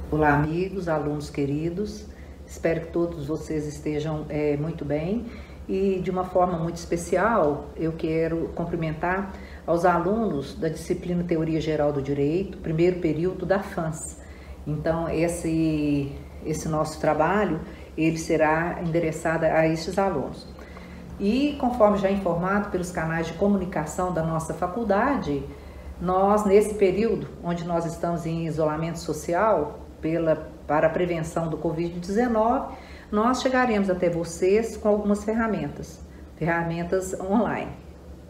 Olá, amigos, alunos queridos. Espero que todos vocês estejam muito bem e, de uma forma muito especial, eu quero cumprimentar aos alunos da disciplina Teoria Geral do Direito, primeiro período da FANS. Então, esse nosso trabalho, ele será endereçado a estes alunos. E, conforme já informado pelos canais de comunicação da nossa faculdade, nós, nesse período onde nós estamos em isolamento social, para a prevenção do Covid-19, nós chegaremos até vocês com algumas ferramentas online,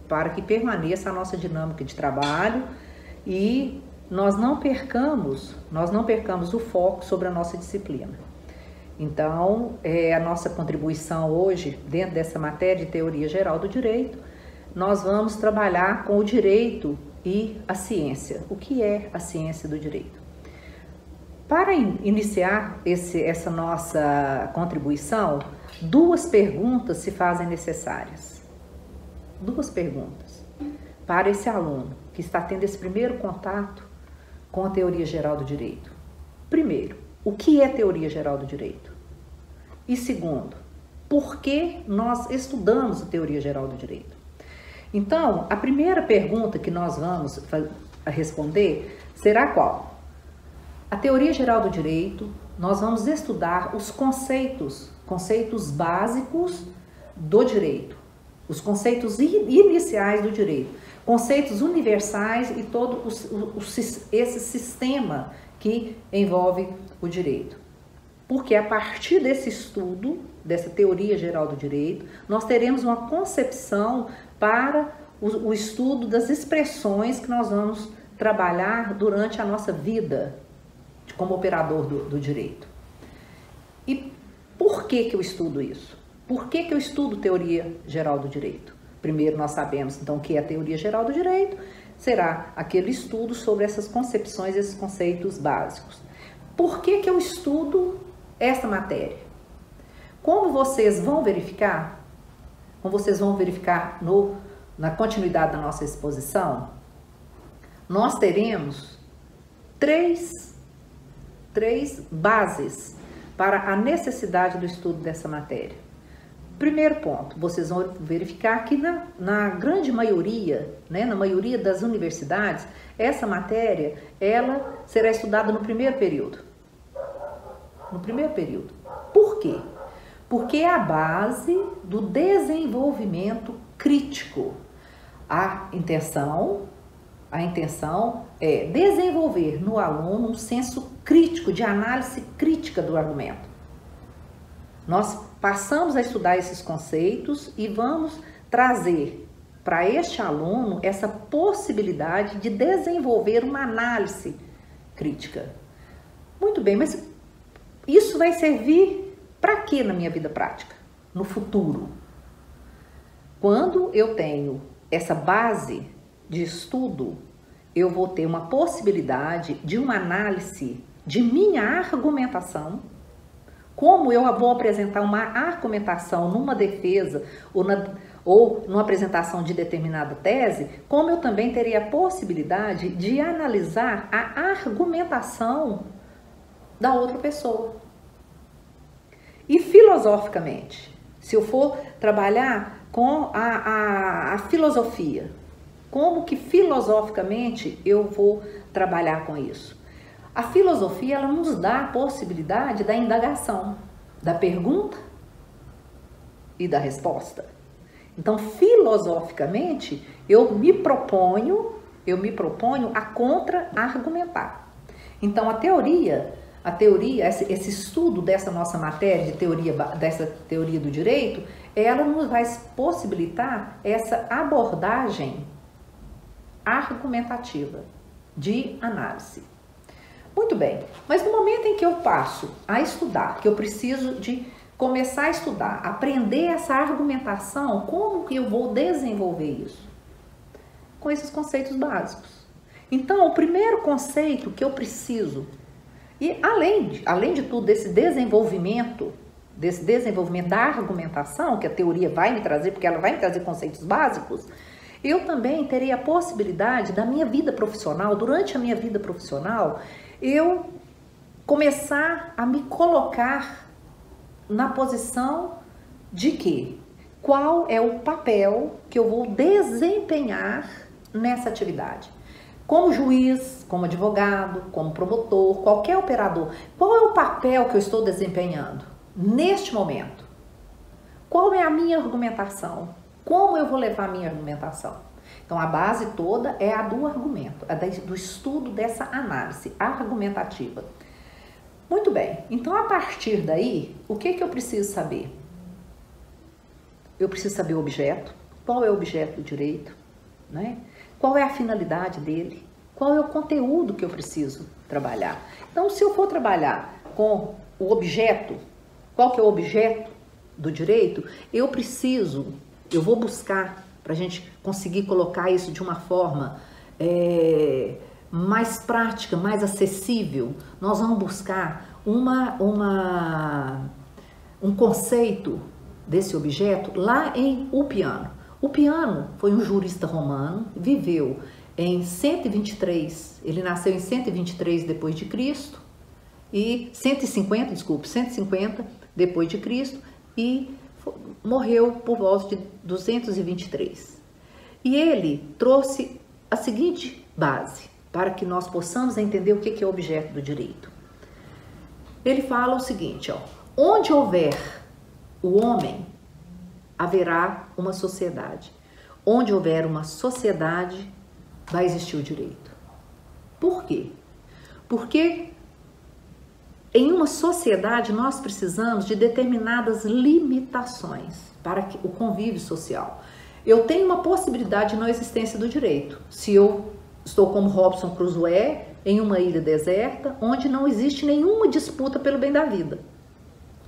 para que permaneça a nossa dinâmica de trabalho e nós não percamos o foco sobre a nossa disciplina. Então, a nossa contribuição hoje, dentro dessa matéria de Teoria Geral do Direito, nós vamos trabalhar com o direito e a ciência. O que é a ciência do direito? Para iniciar essa nossa contribuição, duas perguntas se fazem necessárias. Duas perguntas para esse aluno que está tendo esse primeiro contato com a Teoria Geral do Direito. Primeiro, o que é Teoria Geral do Direito? E segundo, por que nós estudamos a Teoria Geral do Direito? Então, a primeira pergunta que nós vamos responder será qual? A Teoria Geral do Direito, nós vamos estudar os conceitos básicos do direito, os conceitos iniciais do direito, conceitos universais e todo esse sistema que envolve o direito. Porque a partir desse estudo, dessa Teoria Geral do Direito, nós teremos uma concepção para o estudo das expressões que nós vamos trabalhar durante a nossa vida como operador do direito. E por que eu estudo isso? Por que eu estudo Teoria Geral do Direito? Primeiro, nós sabemos, então, que a Teoria Geral do Direito será aquele estudo sobre essas concepções, esses conceitos básicos. Por que eu estudo essa matéria? Como vocês vão verificar? Na continuidade da nossa exposição, nós teremos três bases para a necessidade do estudo dessa matéria. Primeiro ponto, vocês vão verificar que na grande maioria, na maioria das universidades, essa matéria, ela será estudada no primeiro período. No primeiro período. Por quê? Porque é a base do desenvolvimento crítico. A intenção é desenvolver no aluno um senso crítico, de análise crítica do argumento. Nós passamos a estudar esses conceitos e vamos trazer para este aluno essa possibilidade de desenvolver uma análise crítica. Muito bem, mas isso vai servir para quê na minha vida prática, no futuro? Quando eu tenho essa base de estudo, eu vou ter uma possibilidade de uma análise de minha argumentação, como eu vou apresentar uma argumentação numa defesa ou numa apresentação de determinada tese, como eu também teria a possibilidade de analisar a argumentação da outra pessoa. E filosoficamente, se eu for trabalhar com a filosofia, como que filosoficamente eu vou trabalhar com isso? A filosofia, ela nos dá a possibilidade da indagação, da pergunta e da resposta. Então, filosoficamente, eu me proponho a contra-argumentar. Então, a teoria, esse estudo dessa nossa matéria dessa teoria do direito, ela nos vai possibilitar essa abordagem argumentativa de análise. Muito bem, mas no momento em que eu passo a estudar, que eu preciso de começar a estudar, aprender essa argumentação, como que eu vou desenvolver isso? Com esses conceitos básicos. Então, o primeiro conceito que eu preciso, e além de tudo, desse desenvolvimento da argumentação, que a teoria vai me trazer, porque ela vai me trazer conceitos básicos, eu também terei a possibilidade da minha vida profissional, durante a minha vida profissional, eu começar a me colocar na posição de que qual é o papel que eu vou desempenhar nessa atividade. Como juiz, como advogado, como promotor, qualquer operador, qual é o papel que eu estou desempenhando neste momento? Qual é a minha argumentação? Como eu vou levar a minha argumentação? Então, a base toda é a do argumento, do estudo dessa análise argumentativa. Muito bem, então a partir daí, o que eu preciso saber? Eu preciso saber o objeto, qual é o objeto do direito, né? Qual é a finalidade dele, qual é o conteúdo que eu preciso trabalhar. Então, se eu for trabalhar com o objeto, qual que é o objeto do direito, eu vou buscar, para a gente conseguir colocar isso de uma forma mais prática, mais acessível, nós vamos buscar um conceito desse objeto lá em Ulpiano. Ulpiano foi um jurista romano, viveu em 123, ele nasceu em 123 depois de Cristo e 150 depois de Cristo e morreu por volta de 223. E ele trouxe a seguinte base para que nós possamos entender o que é o objeto do direito. Ele fala o seguinte, ó, onde houver o homem, haverá uma sociedade. Onde houver uma sociedade, vai existir o direito. Por quê? Porque em uma sociedade nós precisamos de determinadas limitações para o convívio social. Eu tenho uma possibilidade de não existência do direito. Se eu estou como Robinson Crusoe em uma ilha deserta, onde não existe nenhuma disputa pelo bem da vida.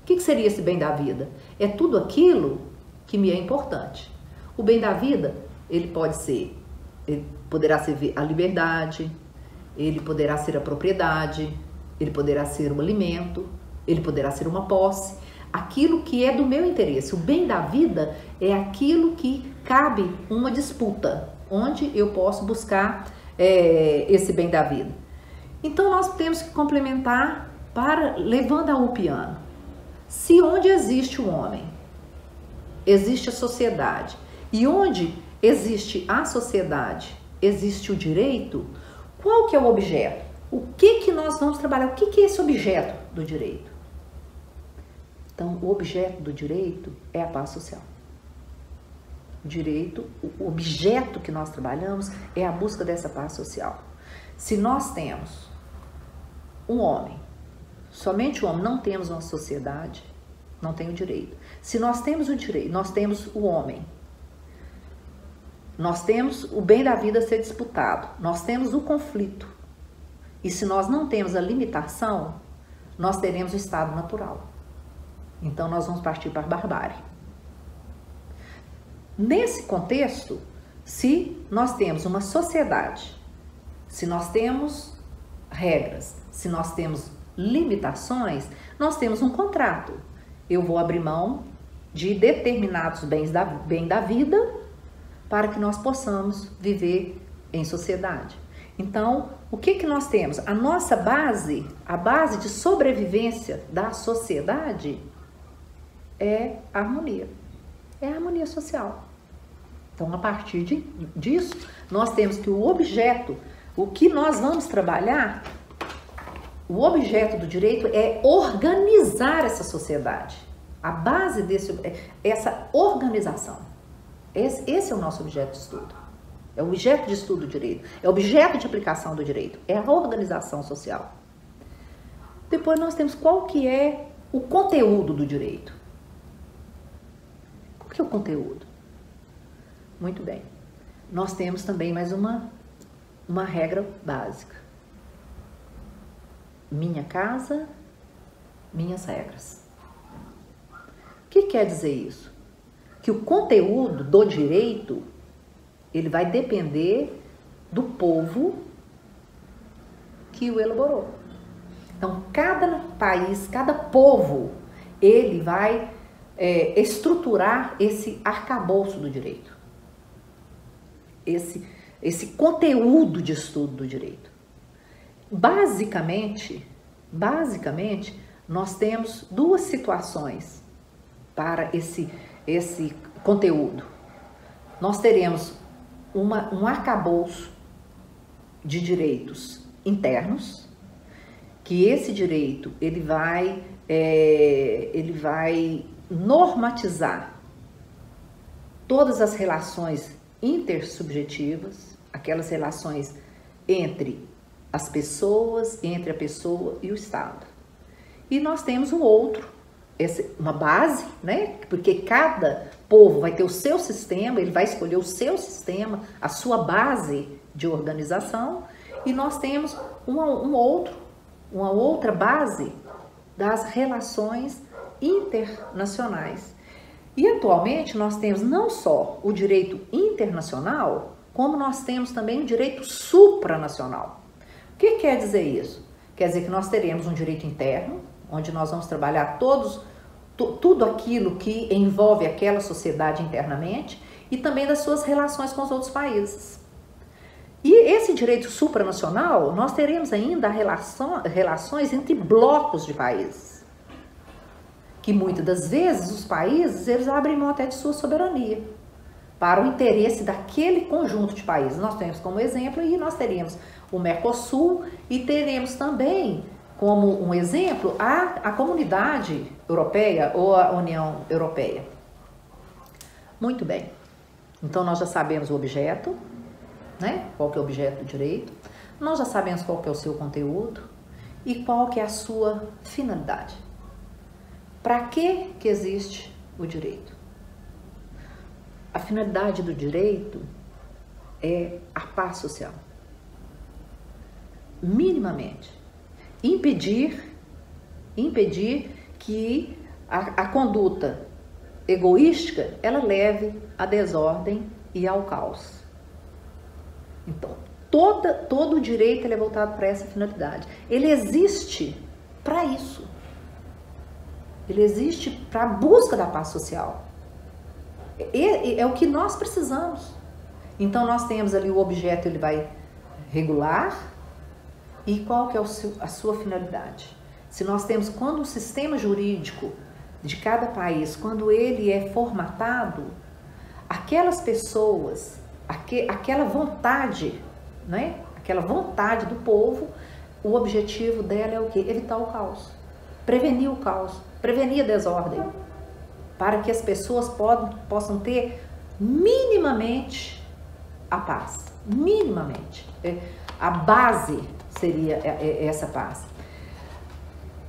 O que seria esse bem da vida? É tudo aquilo que me é importante. O bem da vida, ele poderá ser a liberdade, ele poderá ser a propriedade, ele poderá ser um alimento, ele poderá ser uma posse, aquilo que é do meu interesse. O bem da vida é aquilo que cabe uma disputa, onde eu posso buscar esse bem da vida. Então nós temos que complementar levando ao piano. Se onde existe o homem, existe a sociedade, e onde existe a sociedade, existe o direito, qual que é o objeto? O que nós vamos trabalhar? O que é esse objeto do direito? Então, o objeto do direito é a paz social. O direito, o objeto que nós trabalhamos é a busca dessa paz social. Se nós temos um homem, somente o homem, não temos uma sociedade, não tem o direito. Se nós temos o direito, nós temos o homem, nós temos o bem da vida a ser disputado, nós temos o conflito. E se nós não temos a limitação, nós teremos o estado natural. Então nós vamos partir para a barbárie. Nesse contexto, se nós temos uma sociedade, se nós temos regras, se nós temos limitações, nós temos um contrato. Eu vou abrir mão de determinados bens bem da vida para que nós possamos viver em sociedade. Então, o que nós temos? A nossa base, a base de sobrevivência da sociedade é a harmonia. É a harmonia social. Então, a partir disso, nós temos que o objeto, o que nós vamos trabalhar, o objeto do direito é organizar essa sociedade. A base essa organização. Esse é o nosso objeto de estudo. É o objeto de estudo do direito. É o objeto de aplicação do direito. É a organização social. Depois nós temos qual que é o conteúdo do direito. Qual que é o conteúdo? Muito bem. Nós temos também mais uma regra básica. Minha casa, minhas regras. O que quer dizer isso? Que o conteúdo do direito, ele vai depender do povo que o elaborou. Então, cada país, cada povo, ele vai estruturar esse arcabouço do direito. Esse conteúdo de estudo do direito. Basicamente, Basicamente, nós temos duas situações para esse conteúdo. Nós teremos um arcabouço de direitos internos, que esse direito ele vai normatizar todas as relações intersubjetivas, aquelas relações entre as pessoas, entre a pessoa e o Estado. E nós temos um outro, uma base, né? Porque cada povo vai ter o seu sistema, ele vai escolher o seu sistema, a sua base de organização, e nós temos uma outra base das relações internacionais. E atualmente nós temos não só o direito internacional, como nós temos também o direito supranacional. O que quer dizer isso? Quer dizer que nós teremos um direito interno, onde nós vamos trabalhar tudo aquilo que envolve aquela sociedade internamente e também das suas relações com os outros países. E esse direito supranacional, nós teremos ainda relações entre blocos de países, que muitas das vezes os países eles abrem mão até de sua soberania para o interesse daquele conjunto de países. Nós temos como exemplo, e nós teremos o Mercosul e teremos também como um exemplo a Comunidade Europeia ou a União Europeia. Muito bem, então nós já sabemos o objeto, né? Qual que é o objeto do direito, nós já sabemos qual que é o seu conteúdo e qual que é a sua finalidade. Para que existe o direito? A finalidade do direito é a paz social. Minimamente. Impedir que a conduta egoística ela leve à desordem e ao caos. Então, todo o direito ele é voltado para essa finalidade. Ele existe para isso. Ele existe para a busca da paz social. É o que nós precisamos. Então, nós temos ali o objeto, ele vai regular. E qual que é a sua finalidade? Se nós temos, quando o sistema jurídico de cada país, quando ele é formatado, aquelas pessoas, aquela vontade, né? Aquela vontade do povo, o objetivo dela é o quê? Evitar o caos, prevenir o caos, prevenir a desordem, para que as pessoas possam ter minimamente a paz, minimamente. A base seria essa paz.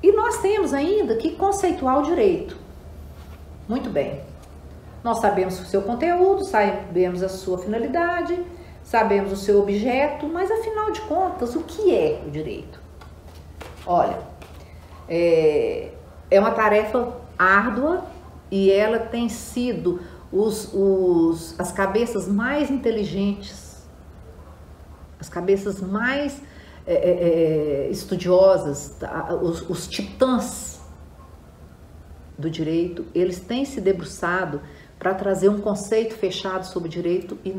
E nós temos ainda que conceituar o direito. Muito bem. Nós sabemos o seu conteúdo, sabemos a sua finalidade, sabemos o seu objeto, mas afinal de contas, o que é o direito? Olha, é uma tarefa árdua e ela tem sido as cabeças mais inteligentes, as cabeças mais estudiosas, os titãs do direito, eles têm se debruçado para trazer um conceito fechado sobre o direito e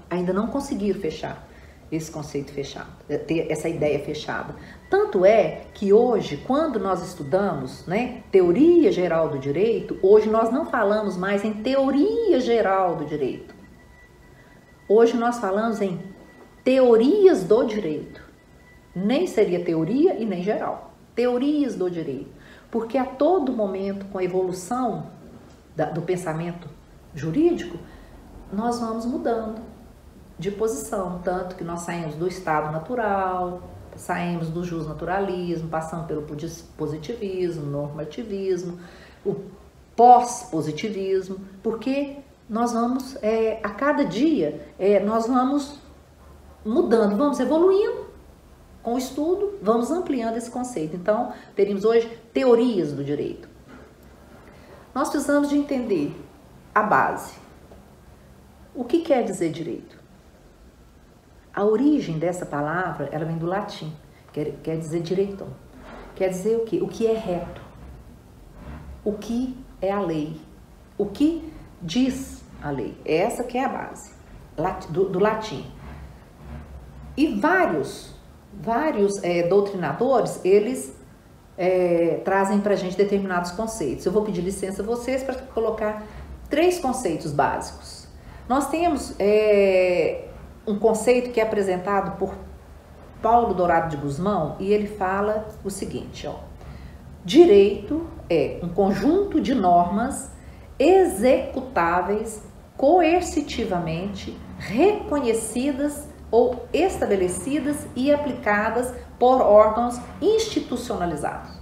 ainda não conseguiram fechar esse conceito fechado, ter essa ideia fechada. Tanto é que hoje, quando nós estudamos, né, teoria geral do direito, hoje nós não falamos mais em teoria geral do direito. Hoje nós falamos em teorias do direito. Nem seria teoria e nem geral. Teorias do direito. Porque a todo momento, com a evolução do pensamento jurídico, nós vamos mudando de posição. Tanto que nós saímos do estado natural, saímos do justnaturalismo, passando pelo positivismo, normativismo, o pós-positivismo, porque nós vamos, a cada dia, nós vamos mudando, vamos evoluindo com o estudo, vamos ampliando esse conceito. Então, teríamos hoje teorias do direito. Nós precisamos de entender a base. O que quer dizer direito? A origem dessa palavra, ela vem do latim, quer dizer direitum. Quer dizer o quê? O que é reto. O que é a lei. O que diz a lei. Essa que é a base do latim. E vários vários doutrinadores, eles trazem para a gente determinados conceitos. Eu vou pedir licença a vocês para colocar 3 conceitos básicos. Nós temos um conceito que é apresentado por Paulo Dourado de Guzmão, e ele fala o seguinte, ó: direito é um conjunto de normas executáveis coercitivamente, reconhecidas ou estabelecidas e aplicadas por órgãos institucionalizados.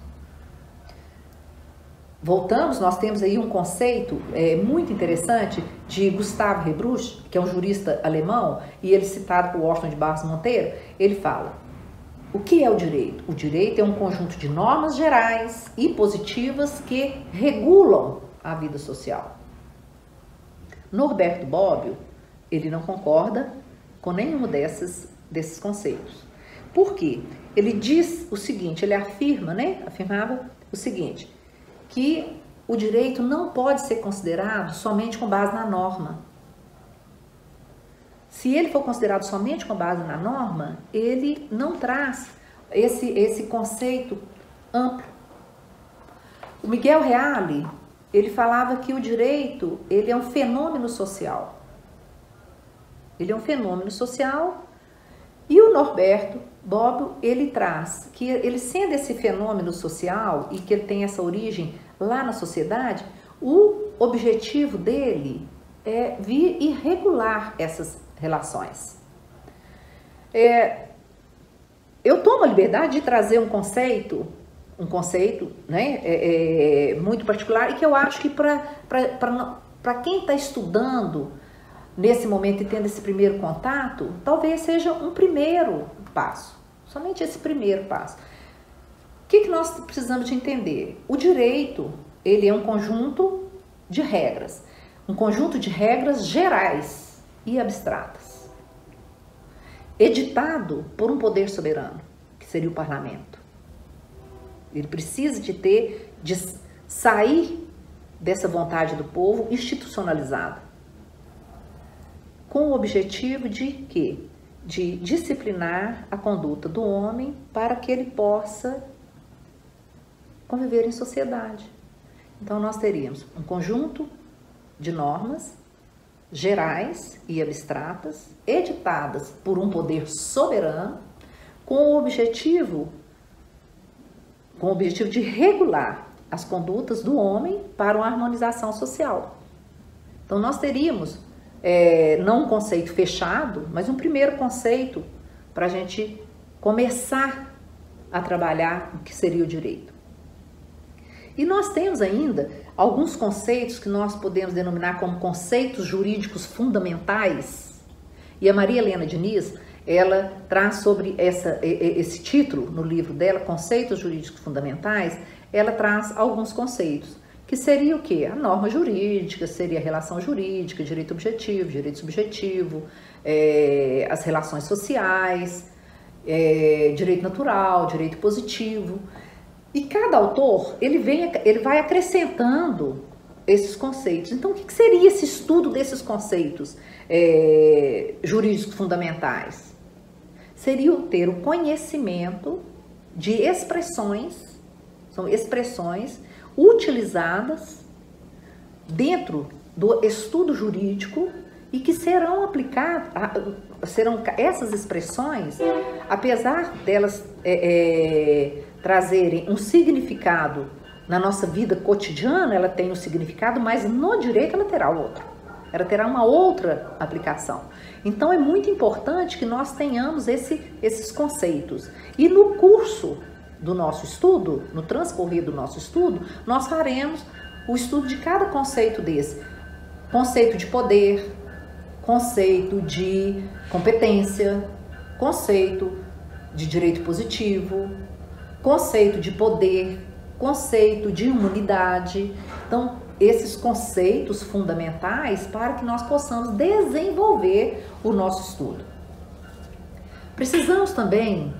Voltamos, nós temos aí um conceito muito interessante de Gustavo Rebrusch, que é um jurista alemão, e ele citado por Washington de Barros Monteiro. Ele fala: o que é o direito? O direito é um conjunto de normas gerais e positivas que regulam a vida social. Norberto Bobbio, ele não concorda com nenhum desses conceitos. Por quê? Ele diz o seguinte, ele afirmava o seguinte, que o direito não pode ser considerado somente com base na norma. Se ele for considerado somente com base na norma, ele não traz esse conceito amplo. O Miguel Reale, ele falava que o direito, ele é um fenômeno social. Ele é um fenômeno social, e o Norberto Bobbio, ele traz que ele sendo esse fenômeno social e que ele tem essa origem lá na sociedade, o objetivo dele é vir e regular essas relações. Eu tomo a liberdade de trazer um conceito muito particular, e que eu acho que para quem está estudando nesse momento e tendo esse primeiro contato, talvez seja um primeiro passo, somente esse primeiro passo. O que nós precisamos de entender? O direito, ele é um conjunto de regras gerais e abstratas, editado por um poder soberano, que seria o parlamento. Ele precisa de sair dessa vontade do povo institucionalizada, com o objetivo de quê? De disciplinar a conduta do homem para que ele possa conviver em sociedade. Então, nós teríamos um conjunto de normas gerais e abstratas, editadas por um poder soberano, com o objetivo de regular as condutas do homem para uma harmonização social. Então, nós teríamos não um conceito fechado, mas um primeiro conceito para a gente começar a trabalhar o que seria o direito. E nós temos ainda alguns conceitos que nós podemos denominar como conceitos jurídicos fundamentais, e a Maria Helena Diniz, ela traz sobre esse título no livro dela, Conceitos Jurídicos Fundamentais, ela traz alguns conceitos, que seria o quê? A norma jurídica, seria a relação jurídica, direito objetivo, direito subjetivo, as relações sociais, direito natural, direito positivo. E cada autor, ele vai acrescentando esses conceitos. Então, o que seria esse estudo desses conceitos jurídicos fundamentais? Seria ter o conhecimento de expressões, são expressões utilizadas dentro do estudo jurídico e que serão aplicadas, essas expressões, apesar delas trazerem um significado na nossa vida cotidiana, ela tem um significado, mas no direito ela terá outro. Ela terá uma outra aplicação. Então é muito importante que nós tenhamos esses conceitos. E no curso do nosso estudo, no transcorrer do nosso estudo, nós faremos o estudo de cada conceito desse. Conceito de poder, conceito de competência, conceito de direito positivo, conceito de poder, conceito de imunidade. Então, esses conceitos fundamentais para que nós possamos desenvolver o nosso estudo. Precisamos também,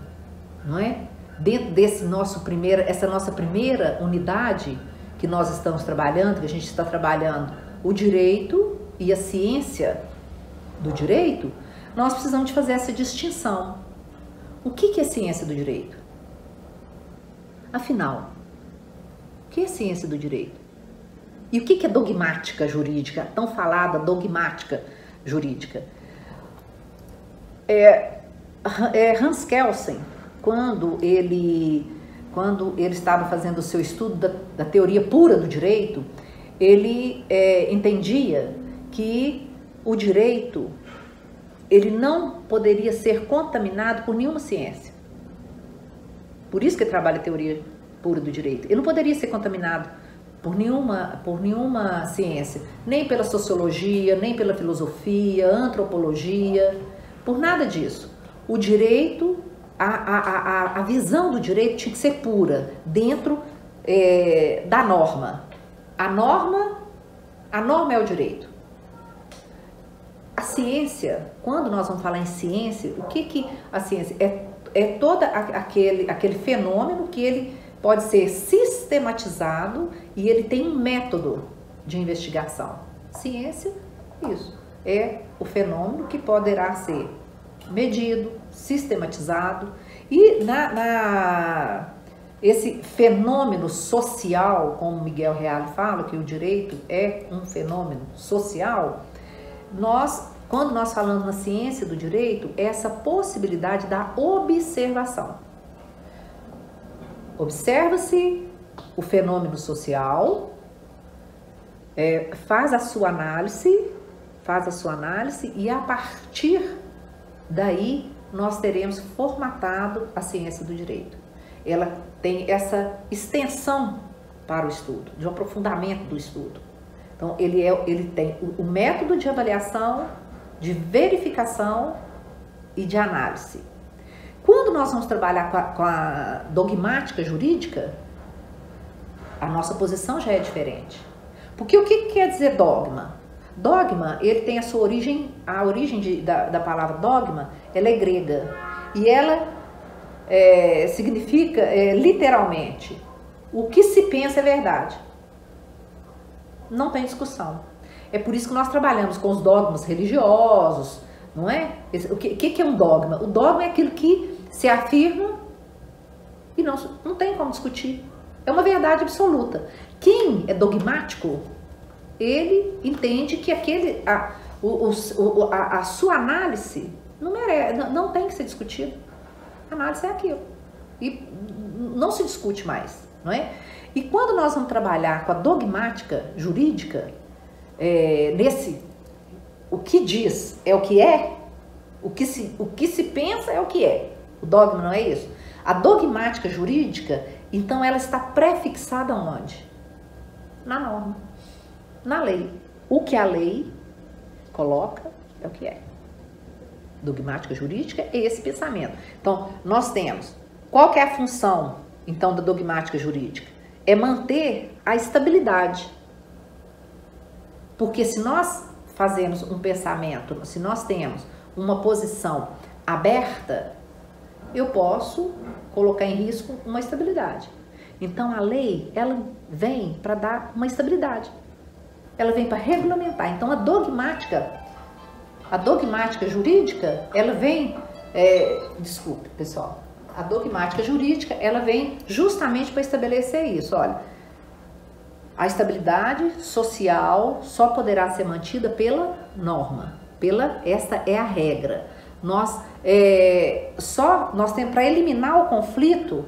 não é? Dentro essa nossa primeira unidade que nós estamos trabalhando, que a gente está trabalhando o direito e a ciência do direito, nós precisamos de fazer essa distinção. O que é ciência do direito? Afinal, o que é ciência do direito? E o que é dogmática jurídica, tão falada dogmática jurídica? Hans Kelsen, quando ele estava fazendo o seu estudo da teoria pura do direito, ele entendia que o direito ele não poderia ser contaminado por nenhuma ciência. Por isso que ele trabalha a teoria pura do direito. Ele não poderia ser contaminado por nenhuma ciência, nem pela sociologia, nem pela filosofia, antropologia, por nada disso. O direito, a visão do direito tinha que ser pura, dentro da norma. A norma é o direito. A ciência, quando nós vamos falar em ciência, o que a ciência é todo aquele fenômeno que ele pode ser sistematizado e ele tem um método de investigação. Ciência, isso, é o fenômeno que poderá ser medido, sistematizado e esse fenômeno social, como Miguel Reale fala, que o direito é um fenômeno social, quando nós falamos na ciência do direito, é essa possibilidade da observação. Observa-se o fenômeno social, faz a sua análise e a partir daí nós teremos formatado a ciência do direito. Ela tem essa extensão para o estudo, de um aprofundamento do estudo. Então, ele tem o método de avaliação, de verificação e de análise. Quando nós vamos trabalhar com a dogmática jurídica, a nossa posição já é diferente. Porque o que quer dizer dogma? Dogma, ele tem a origem da palavra dogma, ela é grega. E ela significa, literalmente, o que se pensa é verdade. Não tem discussão. É por isso que nós trabalhamos com os dogmas religiosos, não é? O que é um dogma? O dogma é aquilo que se afirma e não tem como discutir. É uma verdade absoluta. Quem é dogmático, ele entende que a sua análise não tem que ser discutida. A análise é aquilo. E não se discute mais, não é? E quando nós vamos trabalhar com a dogmática jurídica, o que diz é o que é, o que se pensa é o que é. O dogma não é isso? A dogmática jurídica, então, ela está prefixada onde? Na norma, na lei. O que a lei coloca é o que é. Dogmática jurídica é esse pensamento. Então, nós temos, qual que é a função, então, da dogmática jurídica? É manter a estabilidade. Porque se nós fazemos um pensamento, se nós temos uma posição aberta, eu posso colocar em risco uma estabilidade. Então, a lei, ela vem para dar uma estabilidade. Ela vem para regulamentar. Então, a dogmática jurídica, ela vem... desculpe, pessoal. A dogmática jurídica, ela vem justamente para estabelecer isso. Olha, a estabilidade social só poderá ser mantida pela norma. Essa é a regra. Nós temos, para eliminar o conflito,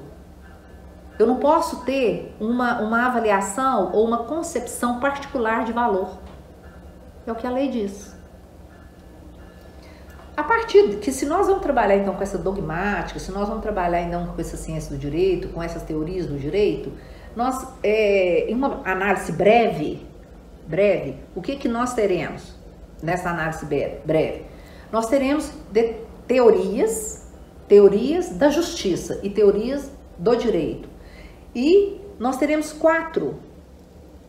eu não posso ter uma avaliação ou uma concepção particular de valor. É o que a lei diz. A partir de que, se nós vamos trabalhar então com essa dogmática, se nós vamos trabalhar então com essa ciência do direito, com essas teorias do direito, nós, em uma análise breve, o que nós teremos nessa análise breve? Nós teremos teorias da justiça e teorias do direito. E nós teremos 4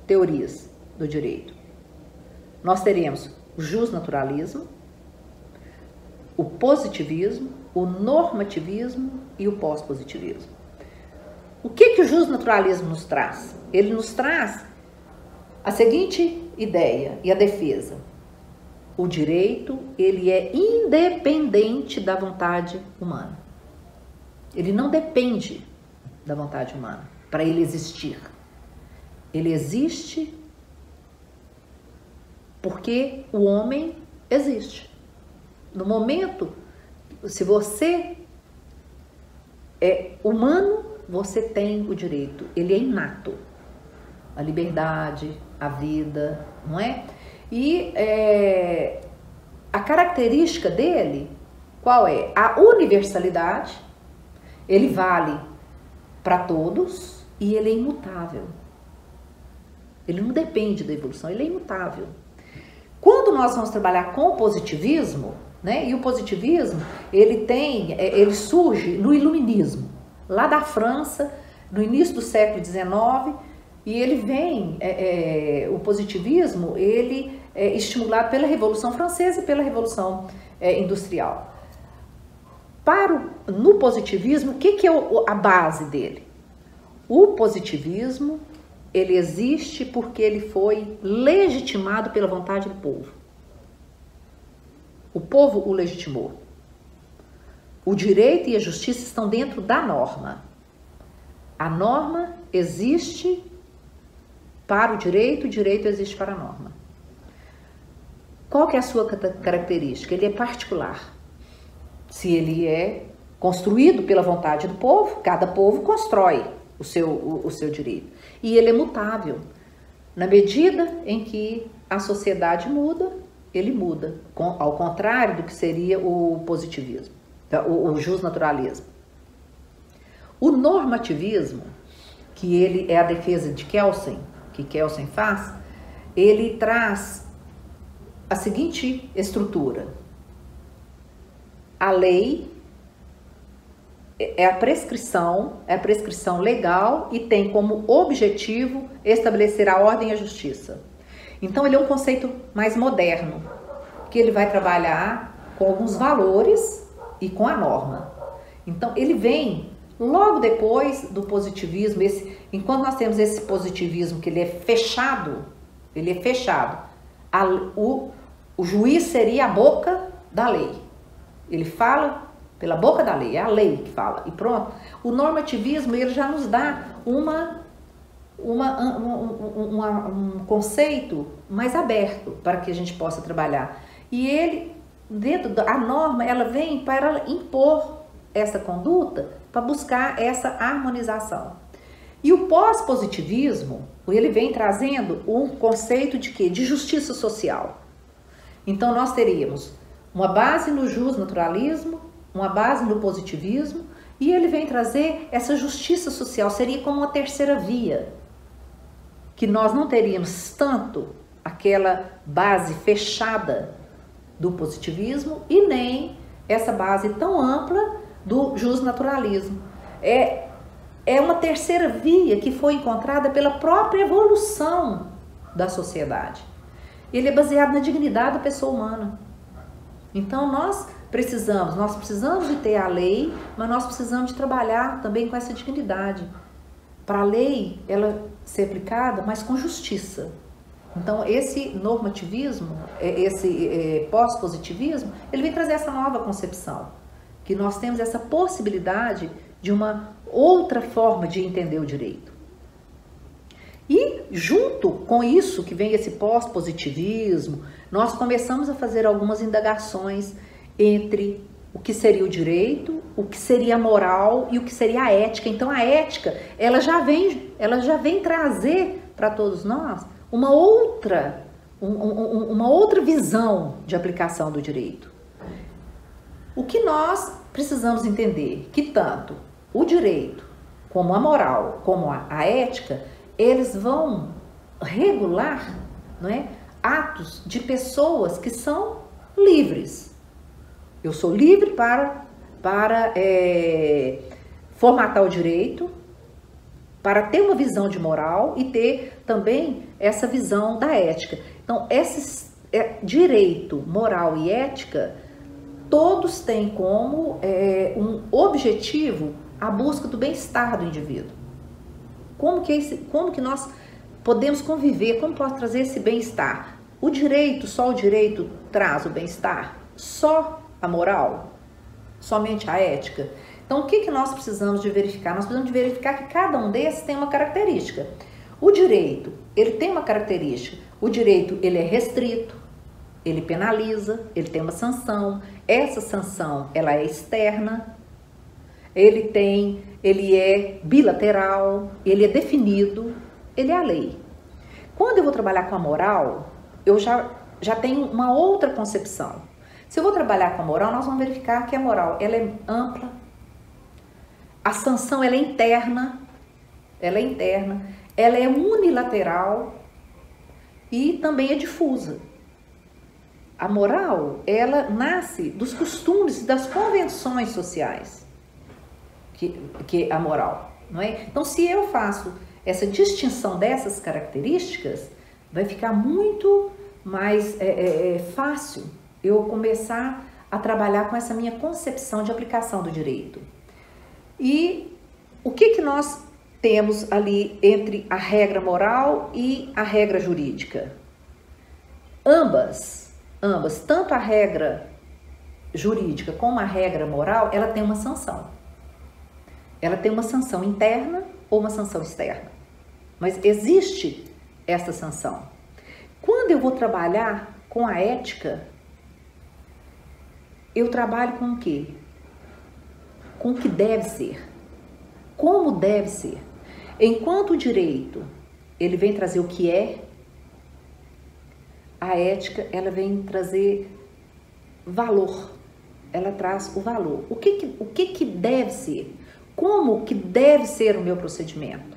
teorias do direito. Nós teremos o justnaturalismo, o positivismo, o normativismo e o pós-positivismo. O que o justnaturalismo nos traz? Ele nos traz a seguinte ideia e a defesa. O direito, ele é independente da vontade humana. Ele não depende da vontade humana para ele existir. Ele existe porque o homem existe. No momento, se você é humano, você tem o direito, ele é inato. A liberdade, a vida, não é? E a característica dele, qual é? A universalidade, ele vale para todos e ele é imutável. Ele não depende da evolução, ele é imutável. Quando nós vamos trabalhar com o positivismo, né? E o positivismo, ele surge no iluminismo, lá da França, no início do século XIX, e ele vem, o positivismo, ele é estimulado pela Revolução Francesa e pela Revolução Industrial. No positivismo, o que é a base dele? O positivismo, ele existe porque ele foi legitimado pela vontade do povo. O povo o legitimou. O direito e a justiça estão dentro da norma. A norma existe para o direito existe para a norma. Qual que é a sua característica? Ele é particular. Se ele é construído pela vontade do povo, cada povo constrói o seu direito. E ele é mutável. Na medida em que a sociedade muda, ele muda. Ao contrário do que seria o positivismo, o justnaturalismo. O normativismo, que ele é a defesa de Kelsen, que Kelsen faz, ele traz a seguinte estrutura. A lei é a prescrição legal e tem como objetivo estabelecer a ordem e a justiça. Então ele é um conceito mais moderno, que ele vai trabalhar com alguns valores e com a norma. Então ele vem logo depois do positivismo, enquanto nós temos esse positivismo que ele é fechado, o juiz seria a boca da lei. Ele fala pela boca da lei, é a lei que fala, e pronto. O normativismo, ele já nos dá um conceito mais aberto para que a gente possa trabalhar. E ele, a norma, ela vem para impor essa conduta, para buscar essa harmonização. E o pós-positivismo, ele vem trazendo um conceito de quê? De justiça social. Então nós teríamos uma base no justnaturalismo, uma base no positivismo, e ele vem trazer essa justiça social, seria como uma terceira via, que nós não teríamos tanto aquela base fechada do positivismo e nem essa base tão ampla do justnaturalismo. É uma terceira via que foi encontrada pela própria evolução da sociedade. Ele é baseado na dignidade da pessoa humana. Então nós precisamos de ter a lei, mas nós precisamos de trabalhar também com essa dignidade. Para a lei, ela ser aplicada, mas com justiça. Então esse normativismo, esse pós-positivismo, ele vem trazer essa nova concepção, que nós temos essa possibilidade de uma outra forma de entender o direito. E junto com isso que vem esse pós-positivismo, nós começamos a fazer algumas indagações entre o que seria o direito, o que seria a moral e o que seria a ética. Então a ética, ela já vem trazer para todos nós uma outra visão de aplicação do direito. O que nós precisamos entender? Que tanto o direito, como a moral, como a ética, eles vão regular, não é, atos de pessoas que são livres. Eu sou livre para formatar o direito, para ter uma visão de moral e ter também essa visão da ética. Então, esses direito, moral e ética, todos têm como um objetivo a busca do bem-estar do indivíduo. Como que nós podemos conviver, como pode trazer esse bem-estar? Só o direito traz o bem-estar? Só a moral? Somente a ética? Então, o que nós precisamos de verificar? Nós precisamos de verificar que cada um desses tem uma característica. O direito, ele tem uma característica. O direito, ele é restrito, ele penaliza, ele tem uma sanção. Essa sanção, ela é externa, ele é bilateral, ele é definido, ele é a lei. Quando eu vou trabalhar com a moral, eu já tenho uma outra concepção. Se eu vou trabalhar com a moral, nós vamos verificar que a moral, ela é ampla, a sanção, ela é interna, ela é unilateral e também é difusa. A moral, ela nasce dos costumes e das convenções sociais, que a moral, não é? Então, se eu faço essa distinção dessas características, vai ficar muito mais fácil eu começar a trabalhar com essa minha concepção de aplicação do direito. E o que nós temos ali entre a regra moral e a regra jurídica? Ambas, tanto a regra jurídica como a regra moral, ela tem uma sanção. Ela tem uma sanção interna ou uma sanção externa. Mas existe essa sanção. Quando eu vou trabalhar com a ética, eu trabalho com o quê? Com o que deve ser. Como deve ser. Enquanto o direito, ele vem trazer o que é, a ética, ela vem trazer valor. Ela traz o valor. O que deve ser? Como que deve ser o meu procedimento?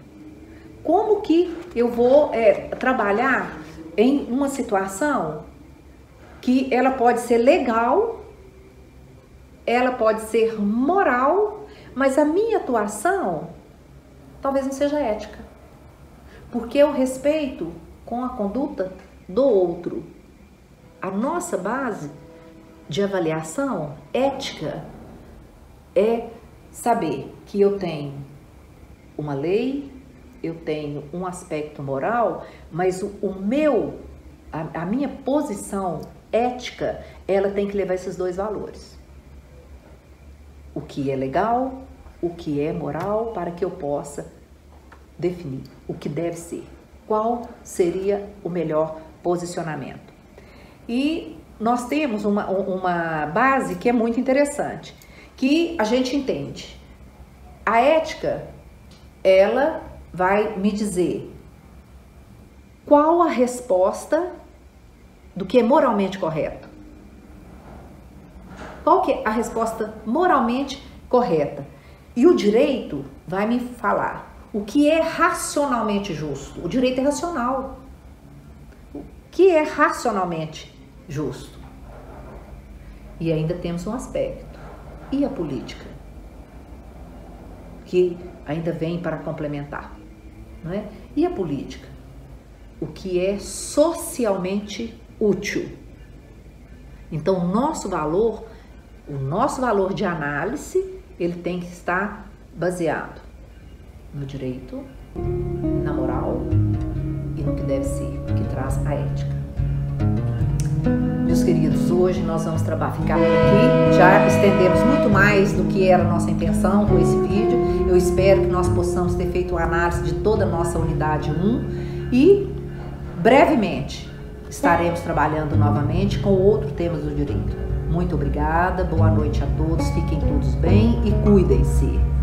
Como que eu vou trabalhar em uma situação que ela pode ser legal, ela pode ser moral, mas a minha atuação talvez não seja ética. Porque eu respeito com a conduta do outro. A nossa base de avaliação ética é saber que eu tenho uma lei, eu tenho um aspecto moral, mas a minha posição ética, ela tem que levar esses dois valores. O que é legal, o que é moral, para que eu possa definir o que deve ser. Qual seria o melhor posicionamento? E nós temos uma base que é muito interessante, que a gente entende. A ética, ela vai me dizer qual a resposta do que é moralmente correto. Qual que é a resposta moralmente correta? E o direito vai me falar o que é racionalmente justo. O direito é racional. O que é racionalmente justo? E ainda temos um aspecto. E a política? Que ainda vem para complementar, não é? E a política? O que é socialmente útil? Então, o nosso valor de análise, ele tem que estar baseado no direito, na moral e no que deve ser, que traz a ética. Meus queridos, hoje nós vamos ficar por aqui. Já estendemos muito mais do que era a nossa intenção com esse vídeo. Eu espero que nós possamos ter feito uma análise de toda a nossa unidade 1 e brevemente estaremos trabalhando novamente com outro tema do direito. Muito obrigada, boa noite a todos, fiquem todos bem e cuidem-se.